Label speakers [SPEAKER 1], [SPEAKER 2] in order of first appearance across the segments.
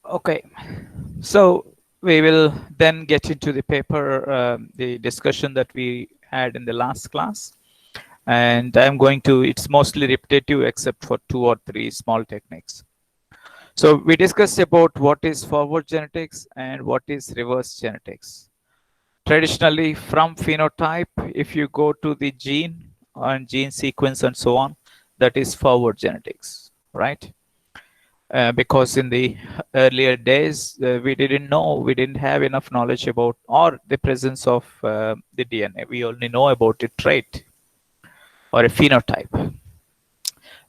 [SPEAKER 1] Okay, so we will then get into the paper, the discussion that we had in the last class. And I'm going to, it's mostly repetitive except for 2 or 3 small techniques. So we discussed about what is forward genetics and what is reverse genetics. Traditionally, from phenotype, if you go to the gene and gene sequence and so on, that is forward genetics, right? Because in the earlier days, we didn't have enough knowledge about or the presence of the DNA. We only know about a trait or a phenotype.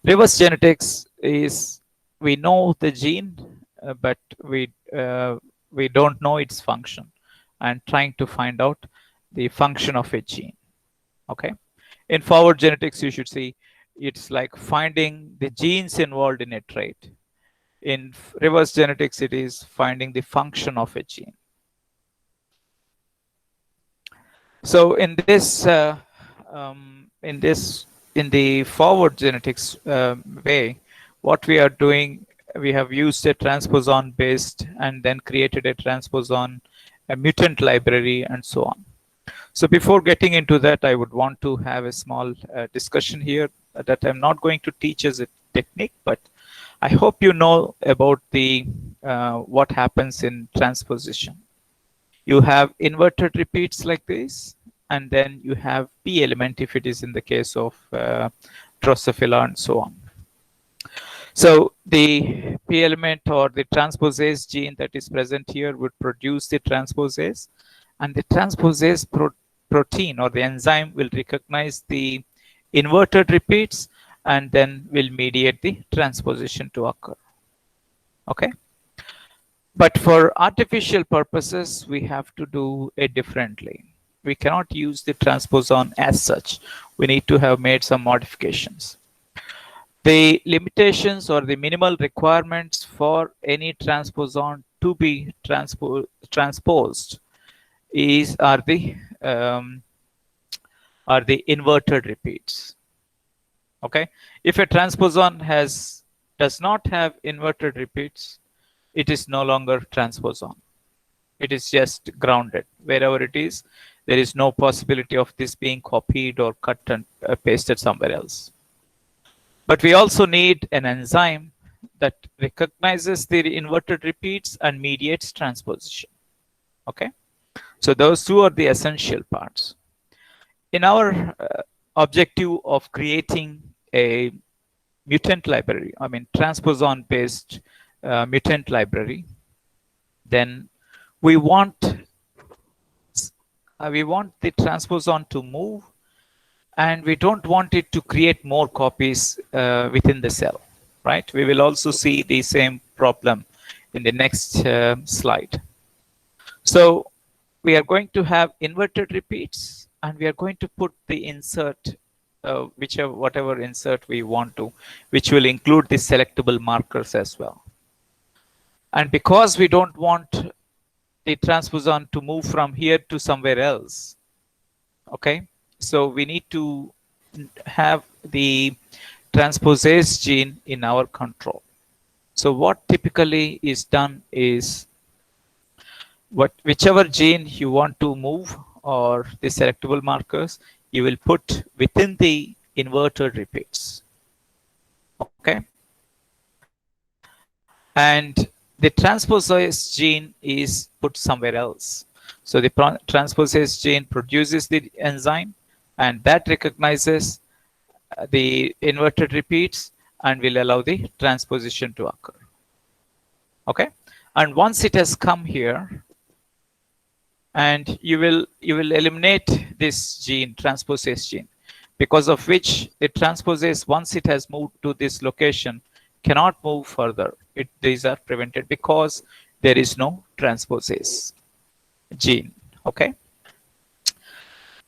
[SPEAKER 1] Reverse genetics is we know the gene, but we don't know its function, and trying to find out the function of a gene. Okay, in forward genetics, you should see it's like finding the genes involved in a trait. In reverse genetics, it is finding the function of a gene. So in the forward genetics way, what we are doing, we have used a transposon based and then created a mutant library, and so on. So before getting into that, I would want to have a small discussion here that I'm not going to teach as a technique, but I hope you know about the what happens in transposition. You have inverted repeats like this, and then you have p element if it is in the case of Drosophila and so on. So the p element or the transposase gene that is present here would produce the transposase, and the transposase protein or the enzyme will recognize the inverted repeats and then will mediate the transposition to occur. Okay. But for artificial purposes, we have to do it differently. We cannot use the transposon as such. We need to have made some modifications. The limitations or the minimal requirements for any transposon to be transposed um, are the inverted repeats. Okay, if a transposon does not have inverted repeats, it is no longer transposon. It is just grounded. Wherever it is, there is no possibility of this being copied or cut and pasted somewhere else. But we also need an enzyme that recognizes the inverted repeats and mediates transposition. Okay, so those two are the essential parts. In our objective of creating a mutant library, I mean transposon based mutant library, then we want the transposon to move, and we don't want it to create more copies within the cell, right? We will also see the same problem in the next slide. So we are going to have inverted repeats, and we are going to put the insert, whatever insert we want to, which will include the selectable markers as well. And because we don't want the transposon to move from here to somewhere else, okay, so we need to have the transposase gene in our control. So what typically is done is whichever gene you want to move or the selectable markers, you will put within the inverted repeats. Okay, and the transposase gene is put somewhere else. So the transposase gene produces the enzyme, and that recognizes the inverted repeats and will allow the transposition to occur. Okay, and once it has come here, and you will eliminate this gene, transposase gene, because of which the transposase, once it has moved to this location, cannot move further. These are prevented because there is no transposase gene. Okay,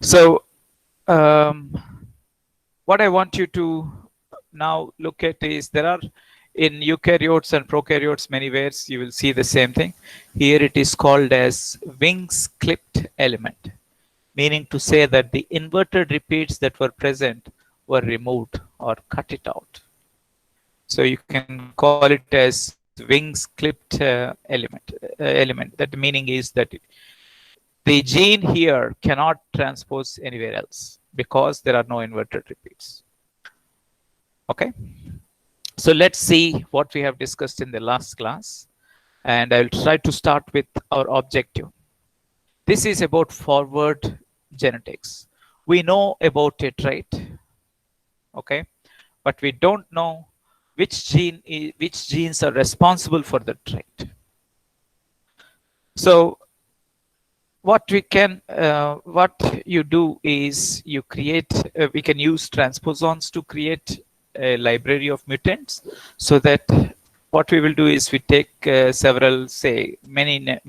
[SPEAKER 1] so what I want you to now look at is there are in eukaryotes and prokaryotes many ways you will see the same thing. Here it is called as wings clipped element, meaning to say that the inverted repeats that were present were removed or cut it out. So you can call it as wings clipped element. That the meaning is that the gene here cannot transpose anywhere else because there are no inverted repeats. Okay. So let's see what we have discussed in the last class. And I'll try to start with our objective. This is about forward genetics. We know about a trait, okay, but we don't know which genes are responsible for the trait. So what you do is you create we can use transposons to create a library of mutants, so that what we will do is we take several, say many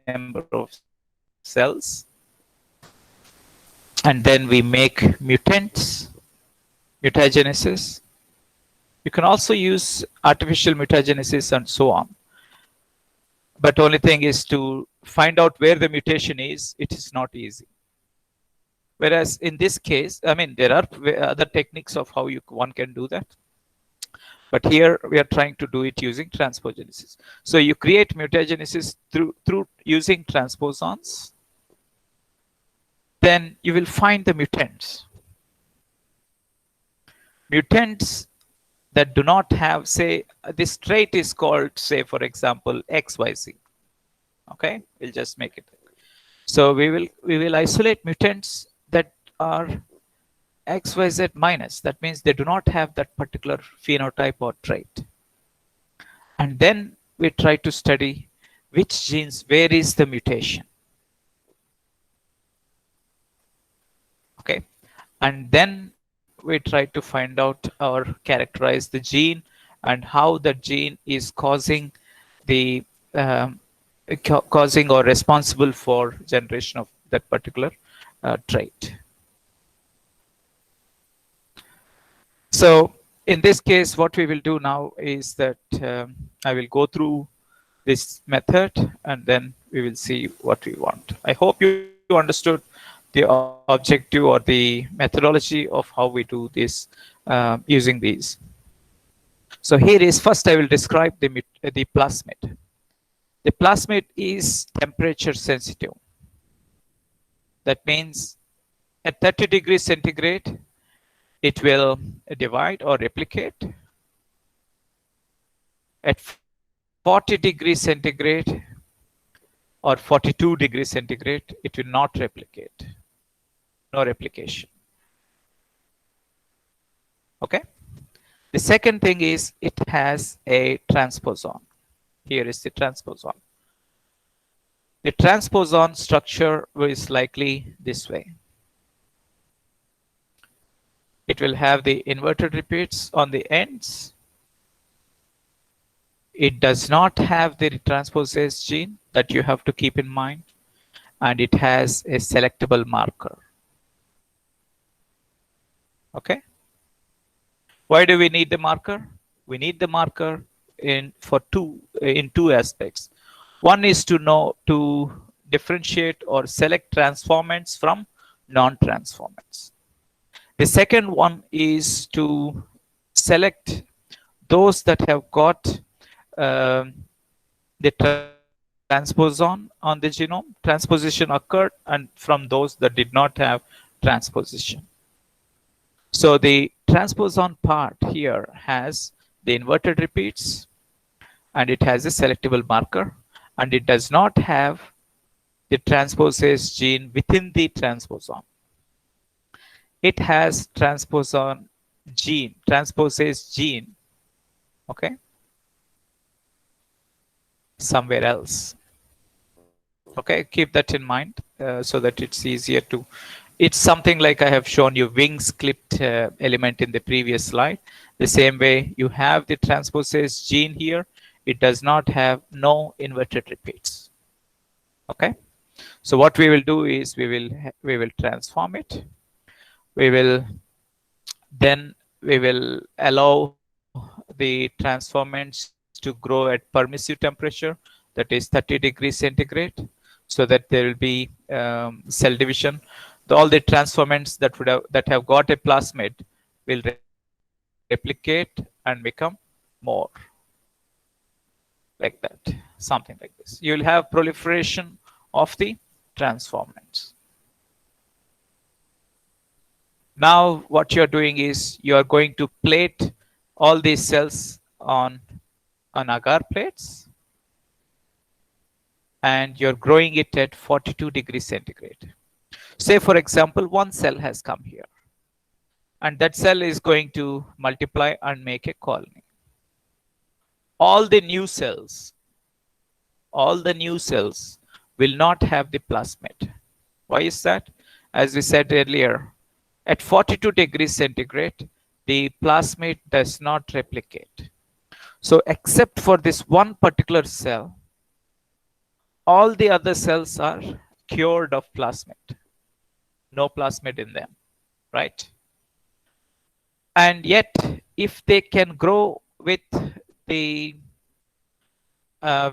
[SPEAKER 1] number of cells, and then we make mutants, mutagenesis. You can also use artificial mutagenesis and so on. But only thing is to find out where the mutation is, it is not easy. Whereas in this case, I mean, there are other techniques of how one can do that. But here we are trying to do it using transpogenesis. So you create mutagenesis through using transposons. Then you will find the mutants. Mutants that do not have, say, this trait is called, say, for example, XYZ. Okay, we'll just make it. So we will isolate mutants that are XYZ minus. That means they do not have that particular phenotype or trait. And then we try to study which genes, where is the mutation. Okay, and then we try to find out or characterize the gene and how that gene is causing the causing or responsible for generation of that particular trait. So in this case, what we will do now is that I will go through this method and then we will see what we want. I hope you understood the objective or the methodology of how we do this using these. So here is, first I will describe the plasmid. The plasmid is temperature sensitive. That means at 30 degrees centigrade, it will divide or replicate. At 40 degrees centigrade or 42 degrees centigrade, it will not replicate. No replication. Okay. The second thing is it has a transposon. Here is the transposon. The transposon structure is likely this way. It will have the inverted repeats on the ends. It does not have the transposase gene, that you have to keep in mind, and it has a selectable marker. Okay. Why do we need the marker? We need the marker in two aspects. One is to differentiate or select transformants from non-transformants. The second one is to select those that have got the transposon on the genome, transposition occurred, and from those that did not have transposition. So the transposon part here has the inverted repeats and it has a selectable marker, and it does not have the transposase gene within the transposon. It has transposase gene, okay, somewhere else. Okay, keep that in mind so that it's easier to. It's something like I have shown you wings clipped element in the previous slide. The same way you have the transposase gene here, it does not have no inverted repeats. Okay, so what we will do is we will transform it. We will allow the transformants to grow at permissive temperature, that is 30 degrees centigrade, so that there will be cell division. All the transformants that have got a plasmid will replicate and become more. like that, something like this. You will have proliferation of the transformants. Now what you're doing is you are going to plate all these cells on agar plates, and you're growing it at 42 degrees centigrade. Say for example, one cell has come here, and that cell is going to multiply and make a colony. All the new cells, all the new cells will not have the plasmid. Why is that? As we said earlier, at 42 degrees centigrade, the plasmid does not replicate. So except for this one particular cell, all the other cells are cured of plasmid. No plasmid in them, right? And yet, if they can grow the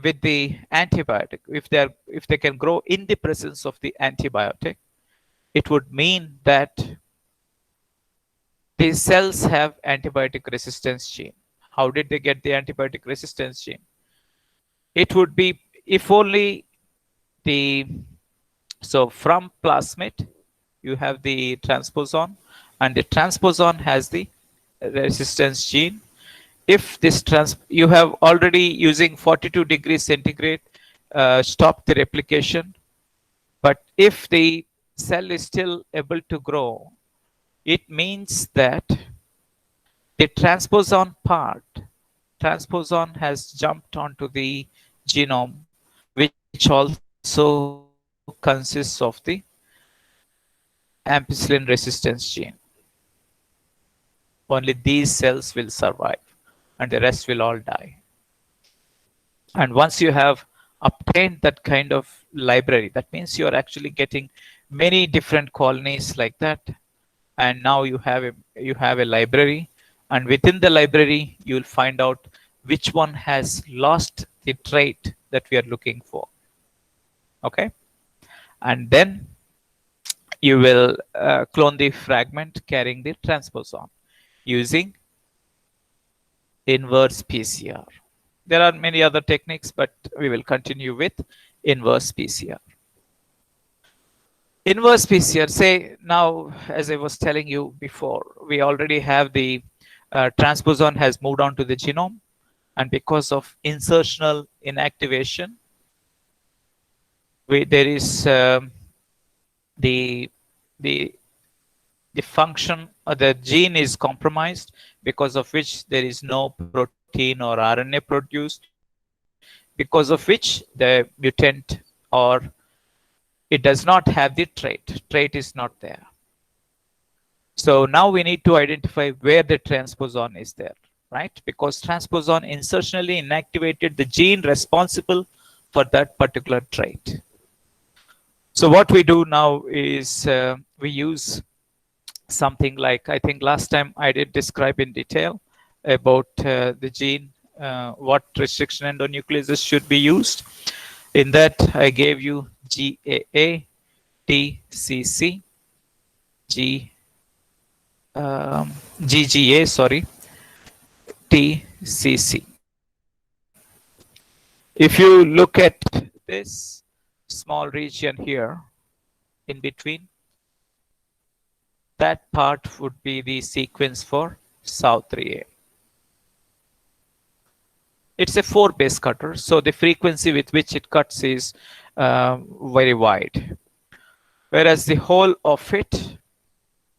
[SPEAKER 1] with the antibiotic, if they can grow in the presence of the antibiotic, it would mean that these cells have antibiotic resistance gene. How did they get the antibiotic resistance gene? It would be if only the so from plasmid you have the transposon, and the transposon has the resistance gene. If this you have already using 42 degrees centigrade stopped the replication, but if the cell is still able to grow, it means that the transposon has jumped onto the genome, which also consists of the ampicillin resistance gene. Only these cells will survive, and the rest will all die. And once you have obtained that kind of library, that means you're actually getting many different colonies like that. And now you have a library, and within the library, you'll find out which one has lost the trait that we are looking for. Okay. And then you will clone the fragment carrying the transposon using inverse PCR. There are many other techniques, but we will continue with inverse PCR. Inverse PCR, say now, as I was telling you before, we already have the transposon has moved on to the genome, and because of insertional inactivation, there is the the the function or the gene is compromised, because of which there is no protein or RNA produced, because of which the mutant or it does not have the trait is not there. So now we need to identify where the transposon is there, right? Because transposon insertionally inactivated the gene responsible for that particular trait. So what we do now is we use something like, I think last time I did describe in detail about the gene, what restriction endonucleases should be used. In that, I gave you GAA, TCC, GGA, sorry, TCC. If you look at this small region here in between, that part would be the sequence for SAU3A. It's a 4-base cutter, so the frequency with which it cuts is very wide. Whereas the whole of it,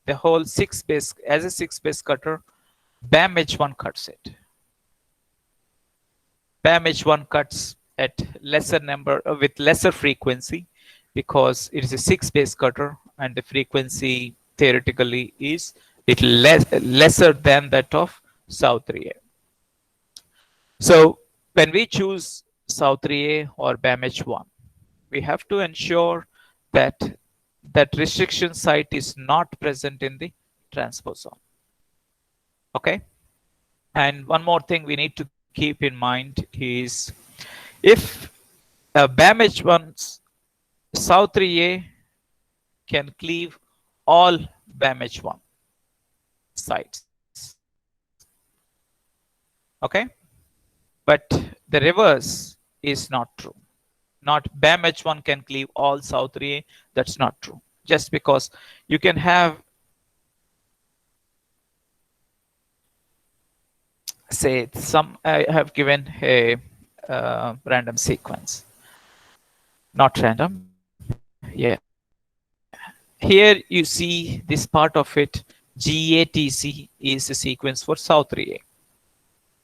[SPEAKER 1] the whole 6-base, as a 6-base cutter, BAM-H1 cuts it. BAM-H1 cuts at lesser number with lesser frequency, because it is a 6-base cutter and the frequency theoretically is little lesser than that of SAU3A. So when we choose SAU3A or BAM-H1, we have to ensure that that restriction site is not present in the transposon. Okay. And one more thing we need to keep in mind is, if BAM-H1's SAU3A can cleave all BAM-H1 sites. Okay. But the reverse is not true. Not BAM-H1 can cleave all South3A. That's not true. Just because you can have, say, I have given a random sequence. Not random. Yeah. Here you see this part of it. GATC is a sequence for South3A.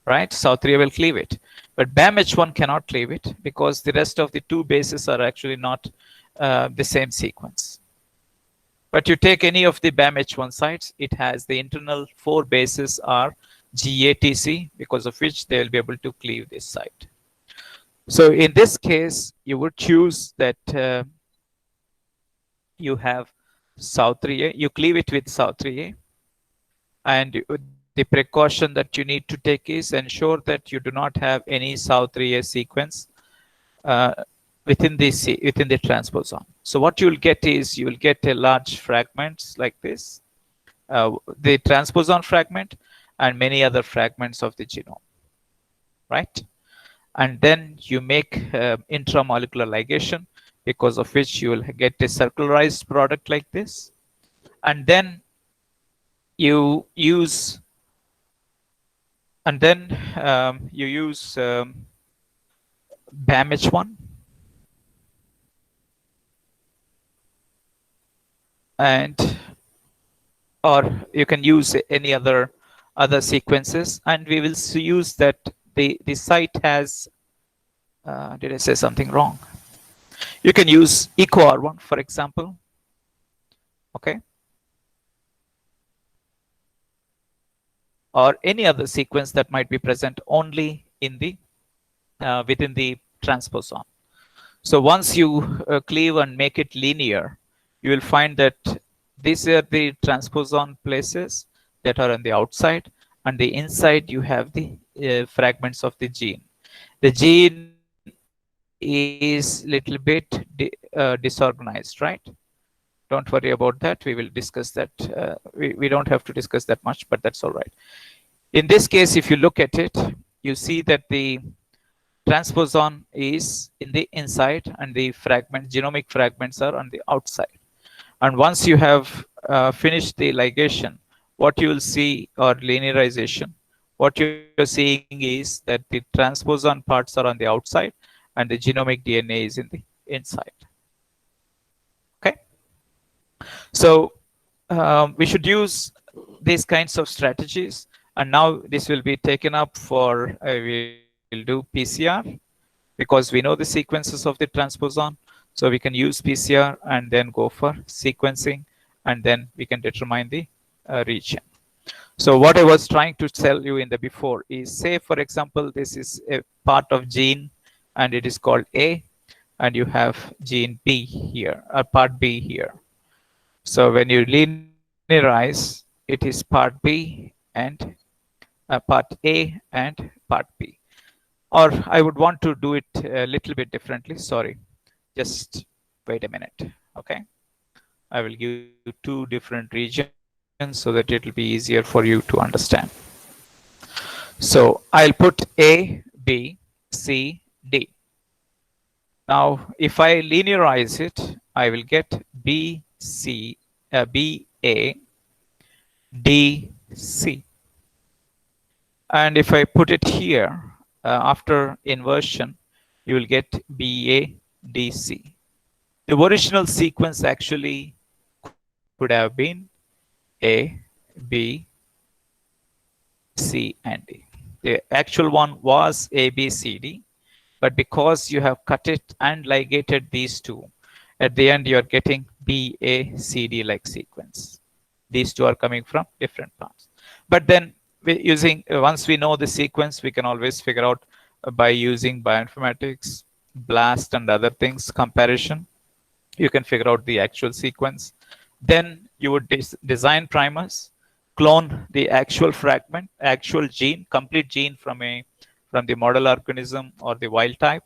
[SPEAKER 1] Right? South3A will cleave it. But BAM-H1 cannot cleave it because the rest of the two bases are actually not the same sequence. But you take any of the BAM-H1 sites, it has the internal 4 bases are GATC, because of which they will be able to cleave this site. So in this case, you would choose that you have South3A, you cleave it with South3A, and the precaution that you need to take is ensure that you do not have any South3A sequence uh, within the transposon. So what you will get is you will get a large fragments like this, the transposon fragment, and many other fragments of the genome, right? And then you make intramolecular ligation, because of which you will get a circularized product like this. And then you use BAM-H1, and or you can use any other sequences, and we will use that the site has did I say something wrong? You can use EcoR1, for example. Okay. Or any other sequence that might be present only in the within the transposon. So once you cleave and make it linear, you will find that these are the transposon places that are on the outside, and the inside you have the fragments of the gene. The gene is little bit disorganized, right? Don't worry about that. We will discuss that. We don't have to discuss that much, but that's all right. In this case, if you look at it, you see that the transposon is in the inside and the genomic fragments are on the outside. And once you have finished the ligation, what you will see, or linearization, what you're seeing is that the transposon parts are on the outside and the genomic DNA is in the inside. Okay. So we should use these kinds of strategies. And now this will be taken up for, we'll do PCR, because we know the sequences of the transposon. So we can use PCR and then go for sequencing, and then we can determine the region. So what I was trying to tell you in the before is, say, for example, this is a part of gene and it is called A, and you have gene B here, or part B here. So when you linearize, it is part B and part A and part B. Or I would want to do it a little bit differently. Sorry, just wait a minute. Okay, I will give you 2 different regions so that it will be easier for you to understand. So I'll put A, B, C, D. Now, if I linearize it, I will get B, C, B, A, D, C. And if I put it here, after inversion, you will get BADC. The original sequence actually could have been A, B, C, and D. The actual one was A, B, C, D, but because you have cut it and ligated these two, at the end you are getting B, A, C, D like sequence. These two are coming from different parts. But then once we know the sequence, we can always figure out by using bioinformatics, BLAST, and other things, comparison, you can figure out the actual sequence. Then you would design primers, clone the actual fragment, actual gene, complete gene from the model organism or the wild type,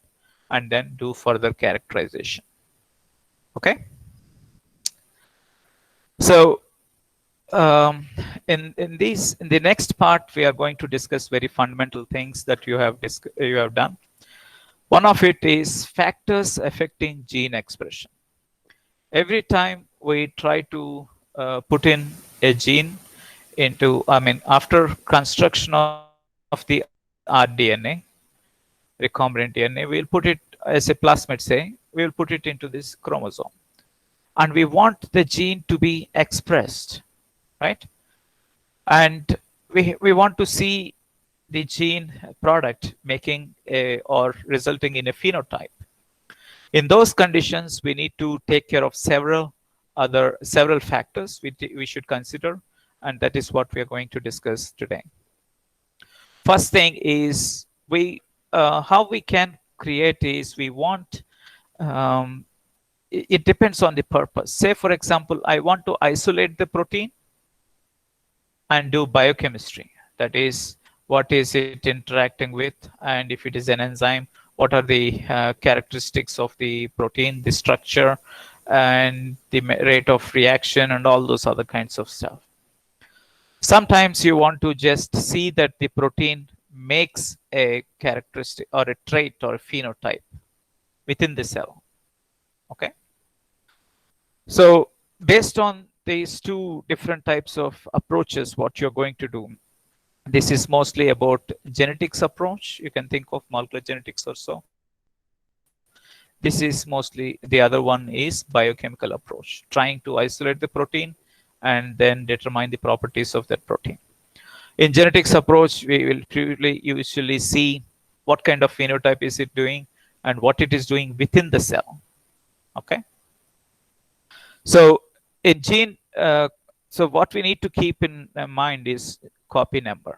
[SPEAKER 1] and then do further characterization. Okay. So in the next part, we are going to discuss very fundamental things that you have done. One of it is factors affecting gene expression. Every time we try to put in a gene into, I mean, after construction of the rDNA, recombinant DNA, we'll put it as a plasmid, say, we'll put it into this chromosome. And we want the gene to be expressed, right? And we want to see the gene product making a, or resulting in a phenotype. In those conditions, we need to take care of several factors we should consider, and that is what we are going to discuss today. First thing is we how we can create is we want it depends on the purpose. Say for example, I want to isolate the protein and do biochemistry. That is, what is it interacting with, and if it is an enzyme, what are the characteristics of the protein, the structure, and the rate of reaction, and all those other kinds of stuff. Sometimes you want to just see that the protein makes a characteristic or a trait or a phenotype within the cell. Okay. So based on these two different types of approaches, what you're going to do, this is mostly about genetics approach. You can think of molecular genetics or so. This is mostly, the other one is biochemical approach, trying to isolate the protein and then determine the properties of that protein. In genetics approach, we will usually see what kind of phenotype is it doing and what it is doing within the cell. Okay. So in gene, so what we need to keep in mind is copy number.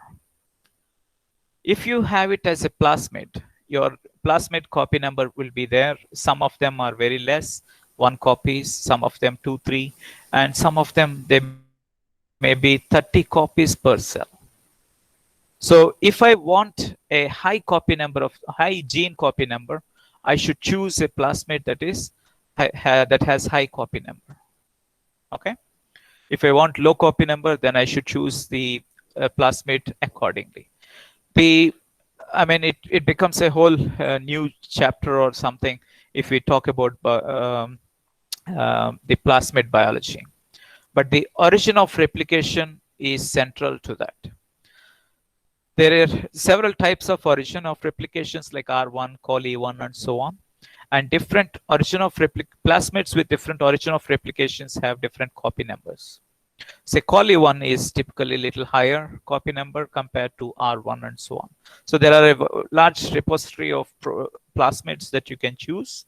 [SPEAKER 1] If you have it as a plasmid, your plasmid copy number will be there. Some of them are very less, 1 copies, some of them 2, 3, and some of them they may be 30 copies per cell. So if I want a high copy number of high gene copy number, I should choose a plasmid that is that has high copy number. Okay. If I want low copy number, then I should choose the plasmid accordingly. I mean, it becomes a whole new chapter or something if we talk about the plasmid biology. But the origin of replication is central to that. There are several types of origin of replications like R1, coli1, and so on. And different origin of plasmids with different origin of replications have different copy numbers. Say coli1 is typically a little higher copy number compared to R1 and so on. So there are a large repository of plasmids that you can choose.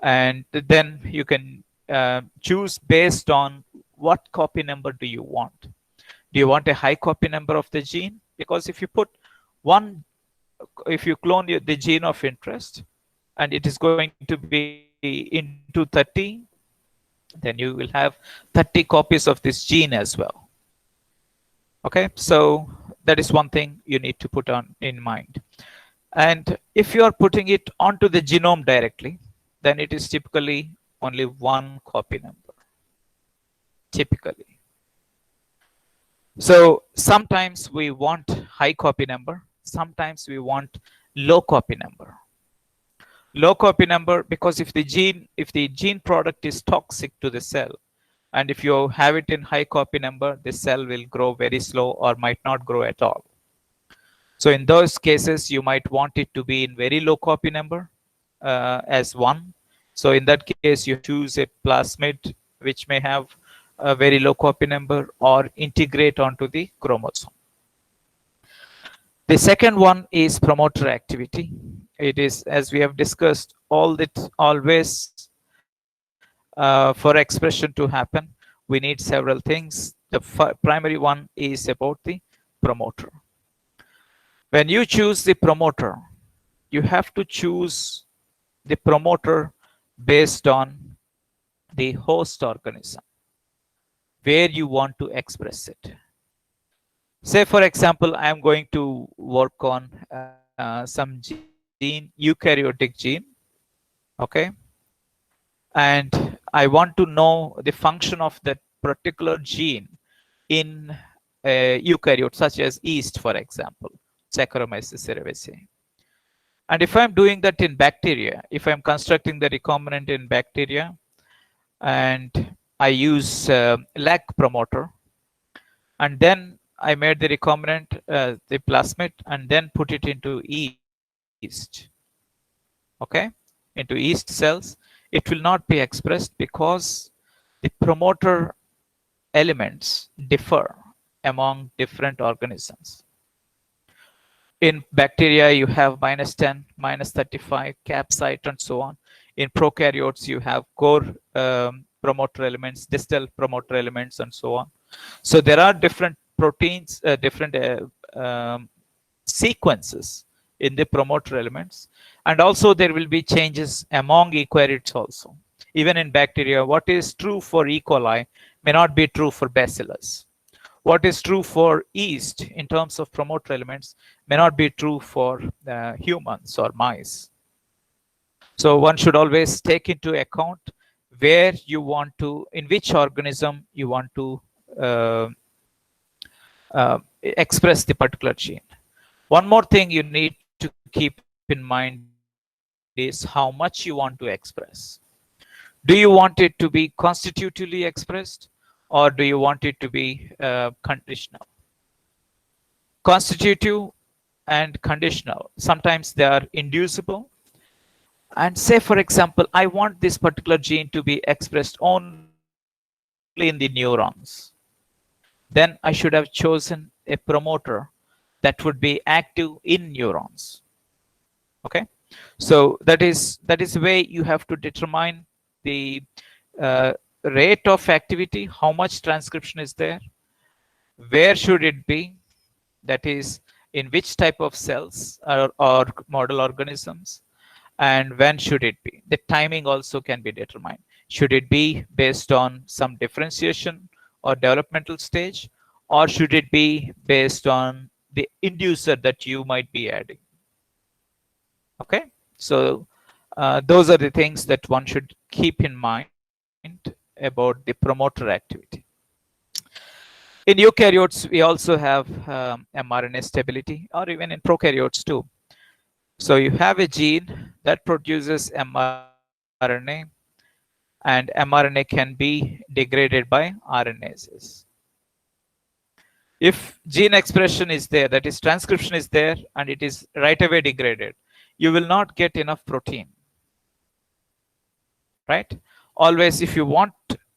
[SPEAKER 1] And then you can choose based on what copy number do you want. Do you want a high copy number of the gene? Because if you put if you clone the gene of interest and it is going to be into 30, then you will have 30 copies of this gene as well. Okay, so that is one thing you need to put on in mind. And if you are putting it onto the genome directly, then it is typically only 1 copy number, typically. So sometimes we want high copy number, sometimes we want low copy number. Low copy number because if the gene product is toxic to the cell, and if you have it in high copy number, the cell will grow very slow or might not grow at all. So in those cases, you might want it to be in very low copy number as 1. So in that case, you choose a plasmid which may have a very low copy number or integrate onto the chromosome. The second one is promoter activity. It is, as we have discussed, always for expression to happen, we need several things. The primary one is about the promoter. When you choose the promoter, you have to choose the promoter based on the host organism, where you want to express it. Say, for example, I am going to work on some gene, eukaryotic gene, okay? And I want to know the function of that particular gene in a eukaryote, such as yeast, for example, Saccharomyces cerevisiae. And if I'm doing that in bacteria, if I'm constructing the recombinant in bacteria and I use lag promoter, and then I made the recombinant, the plasmid, and then put it into yeast, okay, into yeast cells, it will not be expressed because the promoter elements differ among different organisms. In bacteria, you have -10, -35, cap site, and so on. In prokaryotes, you have core promoter elements, distal promoter elements, and so on. So there are different proteins, different sequences in the promoter elements. And also there will be changes among eukaryotes also. Even in bacteria, what is true for E. coli may not be true for bacillus. What is true for yeast in terms of promoter elements may not be true for humans or mice. So one should always take into account where you want to, in which organism you want to uh, express the particular gene. One more thing you need to keep in mind is how much you want to express. Do you want it to be constitutively expressed, or do you want it to be conditional? Constitutive and conditional, sometimes they are inducible. And say, for example, I want this particular gene to be expressed only in the neurons. Then I should have chosen a promoter that would be active in neurons. Okay, so that is the way you have to determine the uh, rate of activity, how much transcription is there, where should it be, that is in which type of cells or model organisms, and when should it be. The timing also can be determined. Should it be based on some differentiation or developmental stage, or should it be based on the inducer that you might be adding? Okay, so those are the things that one should keep in mind about the promoter activity. In eukaryotes, we also have mRNA stability, or even in prokaryotes too. So you have a gene that produces mRNA, and mRNA can be degraded by RNases. If gene expression is there, that is transcription is there, and it is right away degraded, you will not get enough protein, right? Always, if you want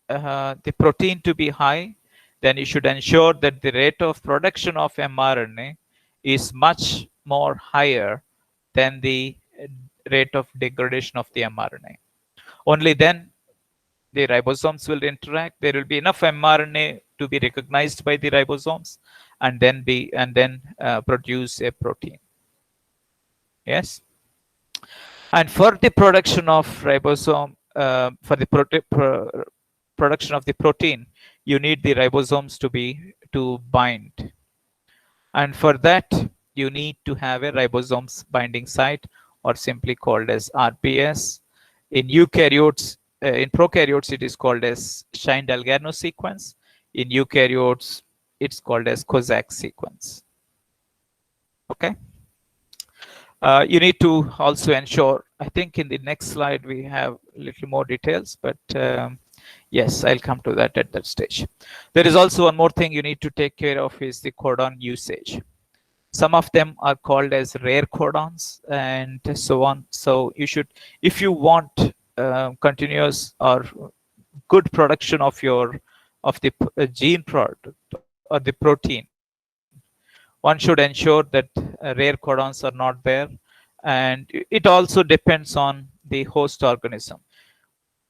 [SPEAKER 1] the protein to be high, then you should ensure that the rate of production of mRNA is much more higher than the rate of degradation of the mRNA. Only then the ribosomes will interact. There will be enough mRNA to be recognized by the ribosomes, and then produce a protein. Yes. And for the production of ribosome, for the production of the protein, you need the ribosomes to bind. And for that, you need to have a ribosomes binding site, or simply called as RBS. In eukaryotes, in prokaryotes, it is called as Shine-Dalgarno sequence. In eukaryotes, it's called as Kozak sequence. Okay. You need to also ensure, I think in the next slide we have a little more details, but yes, I'll come to that at that stage. There is also one more thing you need to take care of, is the codon usage. Some of them are called as rare codons and so on. So you should, if you want continuous or good production of the gene product or the protein, one should ensure that rare codons are not there. And it also depends on the host organism.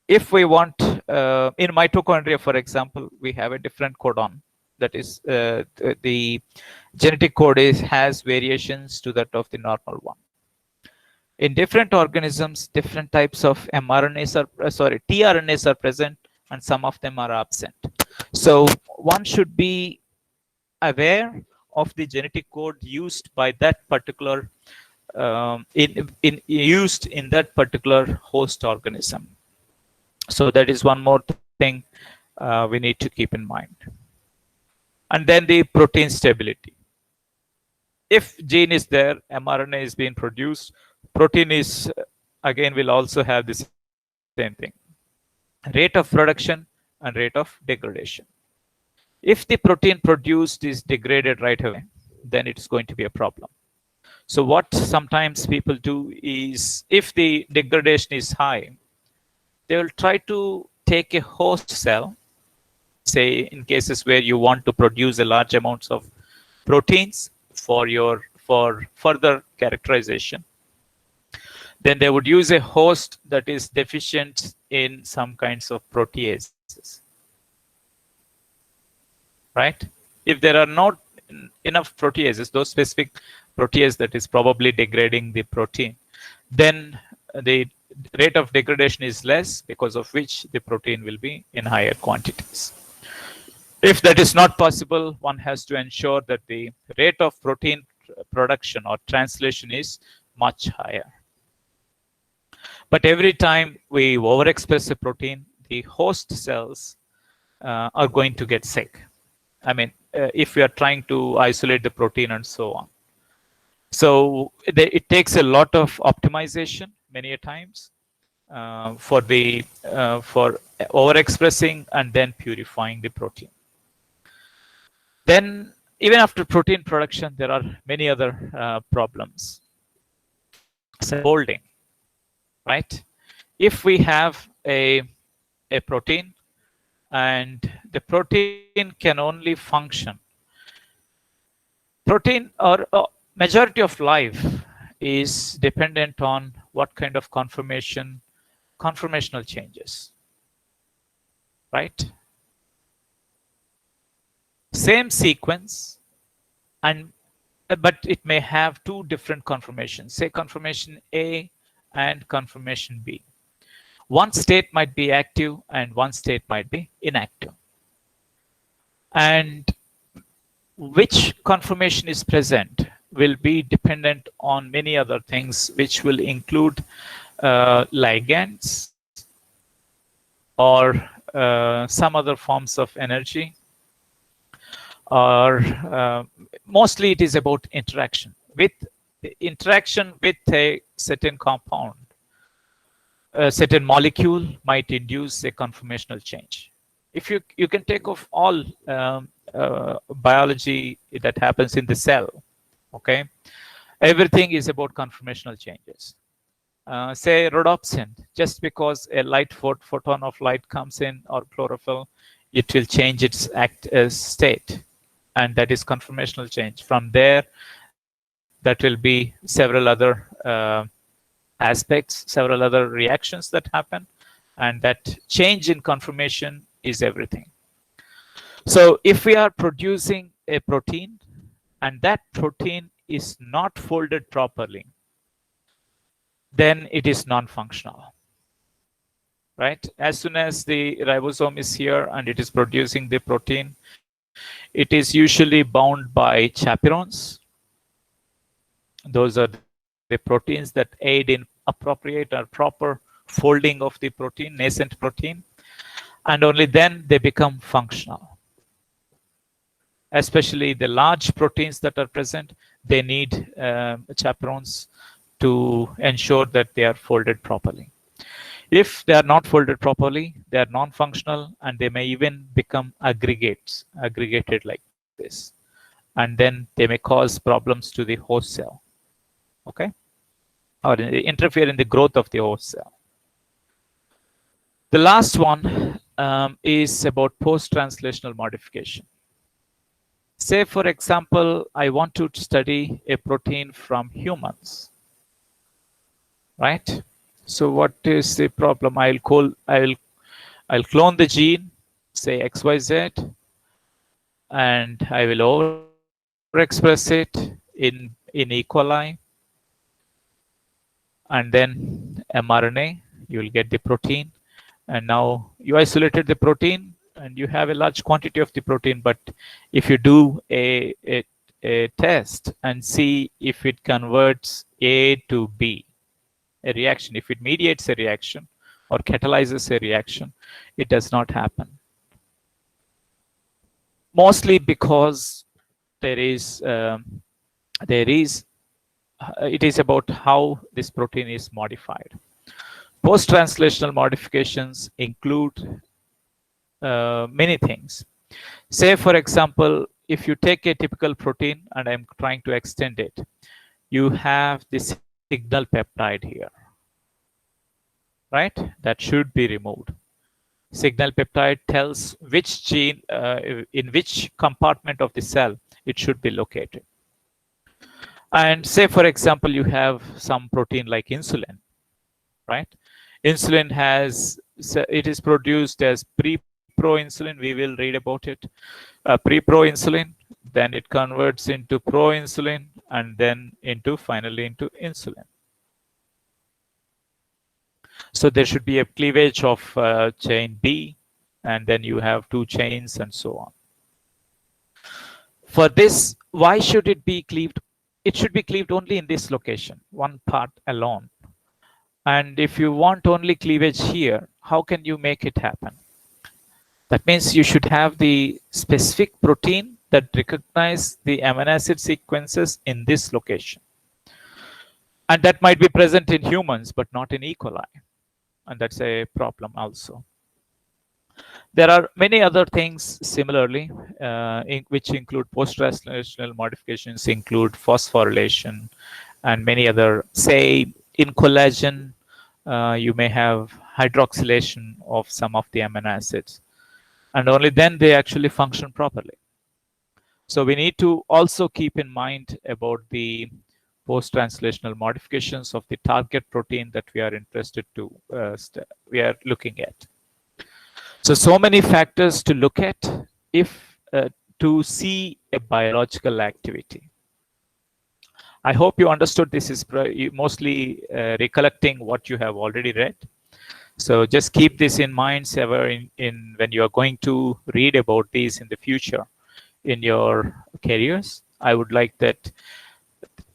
[SPEAKER 1] If we want, in mitochondria, for example, we have a different codon. That is, the genetic code has variations to that of the normal one. In different organisms, different types of mRNAs are, tRNAs are present, and some of them are absent. So one should be aware of the genetic code used by that particular used in that particular host organism. So that is one more thing we need to keep in mind. And then the protein stability. If gene is there, mRNA is being produced, Protein is again will also have the same thing: rate of production and rate of degradation. If the protein produced is degraded right away, then it's going to be a problem. So what sometimes people do is, if the degradation is high, they will try to take a host cell, say in cases where you want to produce a large amounts of proteins for further characterization. Then they would use a host that is deficient in some kinds of proteases, right? If there are not enough proteases, those specific protease that is probably degrading the protein, then the rate of degradation is less, because of which the protein will be in higher quantities. If that is not possible, one has to ensure that the rate of protein production or translation is much higher. But every time we overexpress a protein, the host cells are going to get sick. I mean, if we are trying to isolate the protein and so on. So it takes a lot of optimization many a times for overexpressing and then purifying the protein. Then even after protein production, there are many other problems, such as folding, right? If we have a protein and the protein can only function, protein or majority of life is dependent on what kind of conformational changes, right? Same sequence, and but it may have two different conformations, say conformation A and conformation B. One state might be active and one state might be inactive. And which conformation is present will be dependent on many other things, which will include ligands or some other forms of energy, or mostly it is about interaction with a certain compound. A certain molecule might induce a conformational change. If you can take off all biology that happens in the cell, okay, everything is about conformational changes. Say rhodopsin, just because a photon of light comes in, or chlorophyll, it will change its state, and that is conformational change. From there, that will be several other aspects, several other reactions that happen, and that change in conformation is everything. So if we are producing a protein and that protein is not folded properly, then it is non-functional, right? As soon as the ribosome is here and it is producing the protein, it is usually bound by chaperones. Those are the proteins that aid in appropriate or proper folding of the protein, nascent protein, and only then they become functional. Especially the large proteins that are present, they need chaperones to ensure that they are folded properly. If they are not folded properly, they are non-functional, and they may even become aggregated like this. And then they may cause problems to the host cell, okay? Or interfere in the growth of the host cell. The last one is about post-translational modification. Say, for example, I want to study a protein from humans, right? So what is the problem? I'll clone the gene, say XYZ, and I will overexpress it in E. coli, and then mRNA, you will get the protein. And now you isolated the protein and you have a large quantity of the protein. But if you do a test and see if it converts A to B, a reaction, if it mediates a reaction or catalyzes a reaction, it does not happen. Mostly because there is it is about how this protein is modified. Post-translational modifications include many things. Say, for example, if you take a typical protein and I'm trying to extend it, you have the signal peptide here, right? That should be removed. Signal peptide tells which gene, in which compartment of the cell it should be located. And say, for example, you have some protein like insulin, right? Insulin has, it is produced as pre-proinsulin. We will read about it. Pre-proinsulin, then it converts into proinsulin, and then into finally into insulin. So there should be a cleavage of chain B, and then you have two chains and so on. For this, why should it be cleaved? It should be cleaved only in this location, one part alone. And if you want only cleavage here, how can you make it happen? That means you should have the specific protein that recognize the amino acid sequences in this location. And that might be present in humans, but not in E. coli. And that's a problem also. There are many other things similarly, which include post-translational modifications, include phosphorylation and many other, say in collagen, you may have hydroxylation of some of the amino acids, and only then they actually function properly. So we need to also keep in mind about the post-translational modifications of the target protein that we are interested to, we are looking at. So many factors to look at if to see a biological activity. I hope you understood this is mostly recollecting what you have already read. So just keep this in mind when you are going to read about these in the future in your careers. I would like that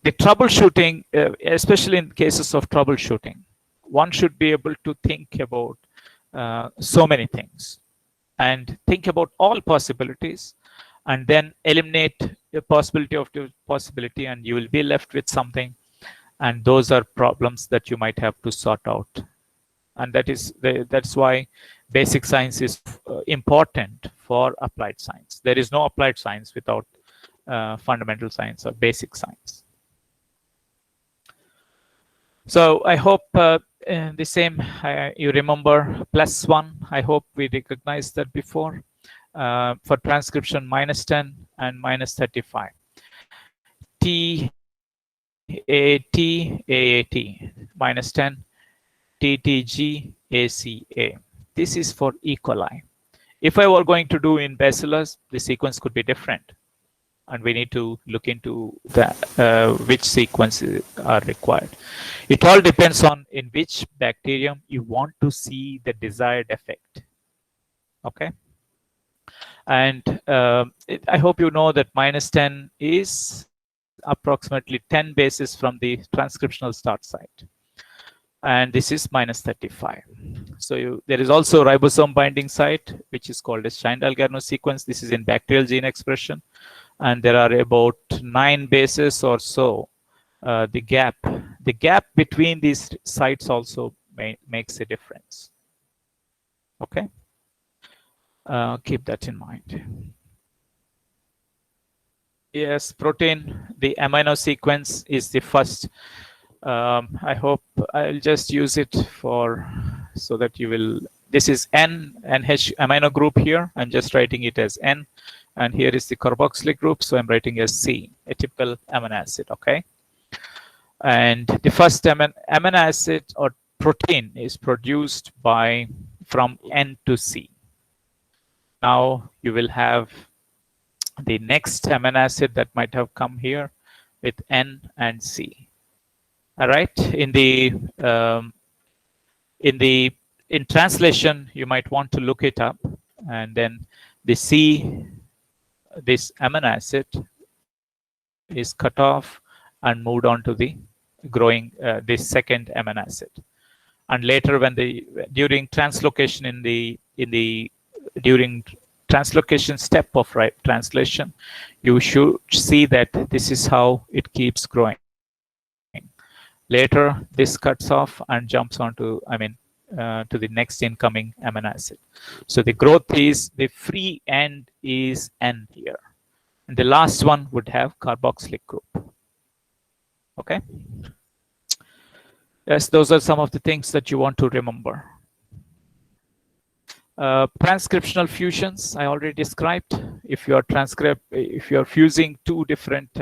[SPEAKER 1] the troubleshooting, especially in cases of troubleshooting, one should be able to think about so many things and think about all possibilities, and then eliminate the possibility of the possibility, and you will be left with something. And those are problems that you might have to sort out. And that's why basic science is important for applied science. There is no applied science without fundamental science or basic science. So I hope the same, you remember +1. I hope we recognized that before. For transcription, -10 and -35. TAT, -10, TTG, ACA. This is for E. coli. If I were going to do in Bacillus, the sequence could be different. And we need to look into which sequences are required. It all depends on in which bacterium you want to see the desired effect. Okay. And I hope you know that -10 is approximately 10 bases from the transcriptional start site. And this is -35. So there is also ribosome binding site, which is called as Steindl-Garneau sequence. This is in bacterial gene expression. And there are about 9 bases or so. The gap between these sites also makes a difference. Okay. Keep that in mind. Yes, protein, the amino sequence is the first. I hope I'll just use it so that you will. This is NH amino group here. I'm just writing it as N. And here is the carboxylic group. So I'm writing as C, a typical amino acid. Okay. And the first amino acid or protein is produced from N to C. Now you will have the next amino acid that might have come here with N and C. All right. In translation, you might want to look it up, and then the C, this amino acid, is cut off and moved on to the growing this second amino acid. And later, during translocation during translocation step of translation, you should see that this is how it keeps growing. Later, this cuts off and jumps onto, to the next incoming amino acid. So the growth is, the free end is N here. And the last one would have carboxylic group. Okay. Yes, those are some of the things that you want to remember. Transcriptional fusions, I already described. If you're fusing two different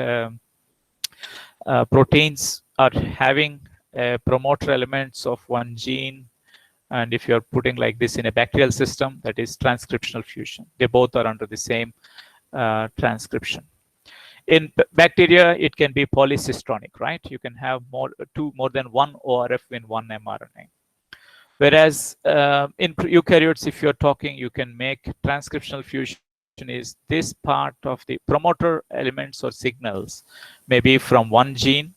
[SPEAKER 1] proteins are having promoter elements of one gene, and if you're putting like this in a bacterial system, that is transcriptional fusion. They both are under the same transcription. In bacteria, it can be polycistronic, right? You can have more than one ORF in one mRNA. Whereas in eukaryotes, if you're talking, you can make transcriptional fusion is this part of the promoter elements or signals, maybe from one gene,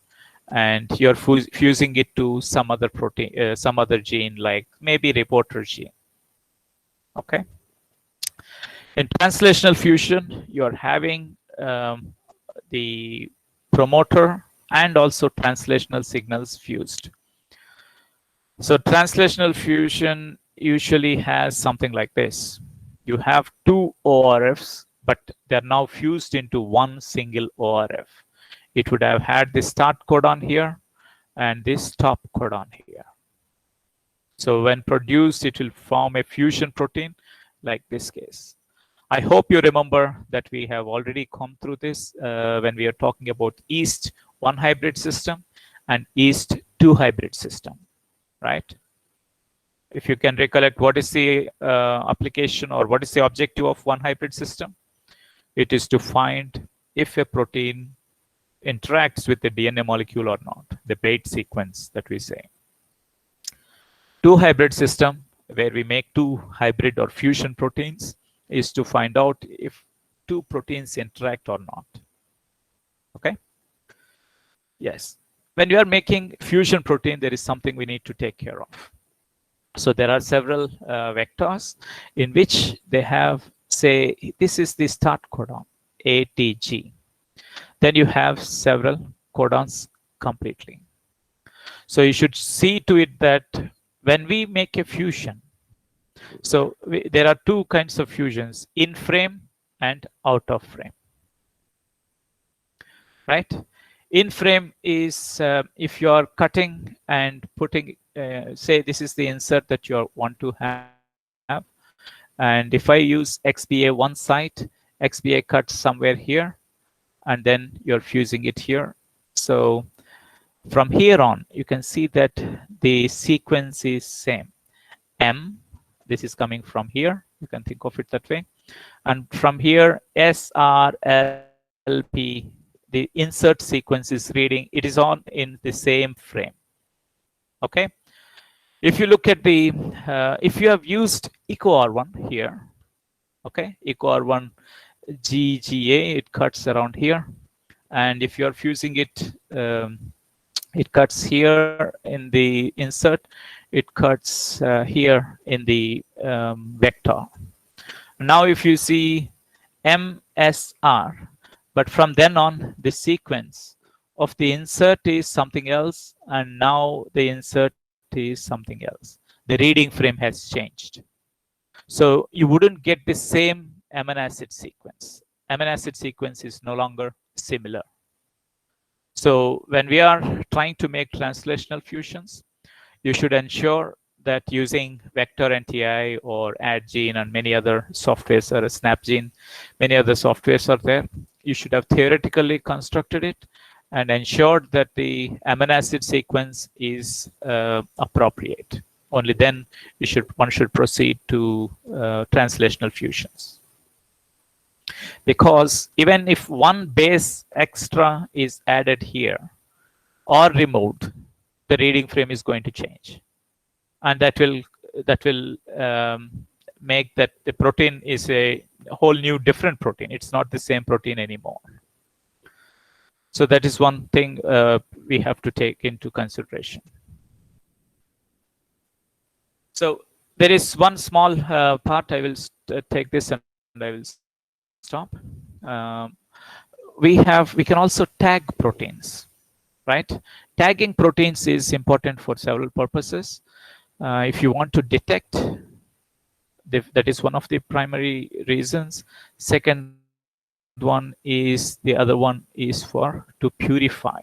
[SPEAKER 1] and you're fusing it to some other protein, some other gene, like maybe reporter gene. Okay. In translational fusion, you're having the promoter and also translational signals fused. So translational fusion usually has something like this. You have two ORFs, but they're now fused into one single ORF. It would have had this start codon here and this stop codon here. So when produced, it will form a fusion protein like this case. I hope you remember that we have already come through this when we are talking about yeast 1 hybrid system and yeast 2 hybrid system, right? If you can recollect, what is the application or what is the objective of 1 hybrid system? It is to find if a protein interacts with the DNA molecule or not, the bait sequence that we say. 2 hybrid system, where we make 2 hybrid or fusion proteins, is to find out if 2 proteins interact or not. Okay? Yes. When you are making fusion protein, there is something we need to take care of. So there are several vectors in which they have, say, this is the start codon, ATG. Then you have several codons completely. So you should see to it that when we make a fusion, so there are 2 kinds of fusions, in frame and out of frame, right? In frame is if you are cutting and putting, say this is the insert that you want to have, and if I use XBA one site, XBA cuts somewhere here, and then you're fusing it here. So from here on, you can see that the sequence is same. M, this is coming from here, you can think of it that way, and from here SRLP, the insert sequence is reading, it is on in the same frame. Okay. If you look at the, if you have used EcoR1 here, okay, EcoR1 GGA, it cuts around here. And if you're fusing it, it cuts here in the insert, it cuts here in the vector. Now, if you see MSR, but from then on, the sequence of the insert is something else, and now the insert is something else. The reading frame has changed. So you wouldn't get the same amino acid sequence. Amino acid sequence is no longer similar. So when we are trying to make translational fusions, you should ensure that using vector NTI or AddGene and many other softwares, or a SnapGene, many other softwares are there. You should have theoretically constructed it and ensured that the amino acid sequence is appropriate. Only then one should proceed to translational fusions. Because even if one base extra is added here or removed, the reading frame is going to change, and that will make that the protein is a whole new different protein. It's not the same protein anymore. So that is one thing we have to take into consideration. So there is one small part. I will take this and I will stop. We can also tag proteins, right? Tagging proteins is important for several purposes. If you want to detect, that is one of the primary reasons. Second one is the other one is for to purify.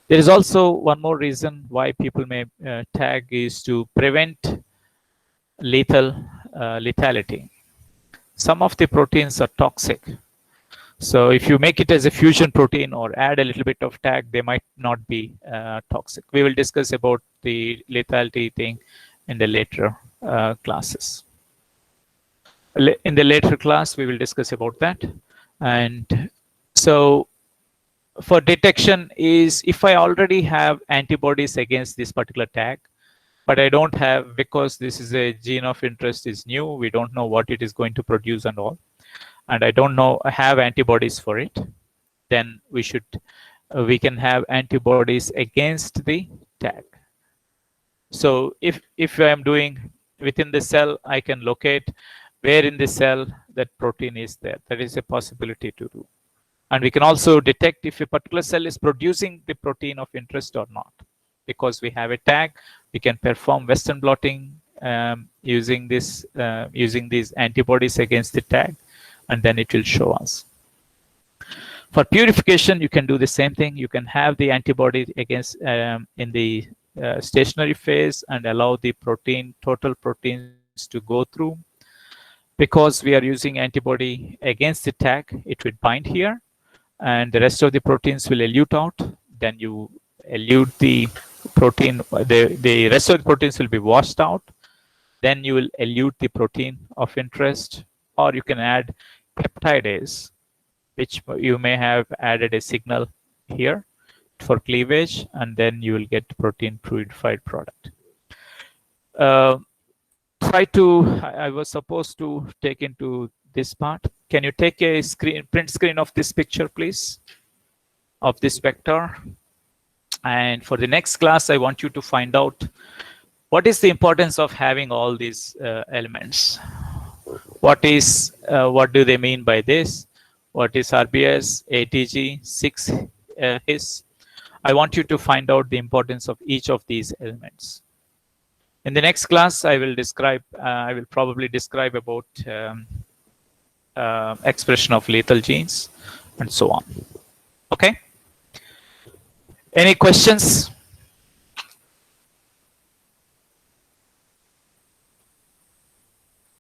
[SPEAKER 1] There is also one more reason why people may tag is to prevent lethality. Some of the proteins are toxic. So if you make it as a fusion protein or add a little bit of tag, they might not be toxic. We will discuss about the lethality thing in the later classes. In the later class, we will discuss about that. And so for detection is if I already have antibodies against this particular tag, but I don't have, because this is a gene of interest is new, we don't know what it is going to produce and all, and I don't know I have antibodies for it, then we can have antibodies against the tag. So if I am doing within the cell, I can locate where in the cell that protein is there. That is a possibility to do. And we can also detect if a particular cell is producing the protein of interest or not. Because we have a tag, we can perform Western blotting using these antibodies against the tag, and then it will show us. For purification, you can do the same thing. You can have the antibody against in the stationary phase and allow the total proteins to go through. Because we are using antibody against the tag, it will bind here, and the rest of the proteins will elute out. Then you elute the protein, the rest of the proteins will be washed out. Then you will elute the protein of interest, or you can add peptidase, which you may have added a signal here for cleavage, and then you will get protein purified product. I was supposed to take into this part. Can you take a print screen of this picture, please, of this vector? And for the next class, I want you to find out what is the importance of having all these elements. What do they mean by this? What is RBS, ATG, 6-his? I want you to find out the importance of each of these elements. In the next class, I will probably describe about expression of lethal genes and so on. Okay. Any questions?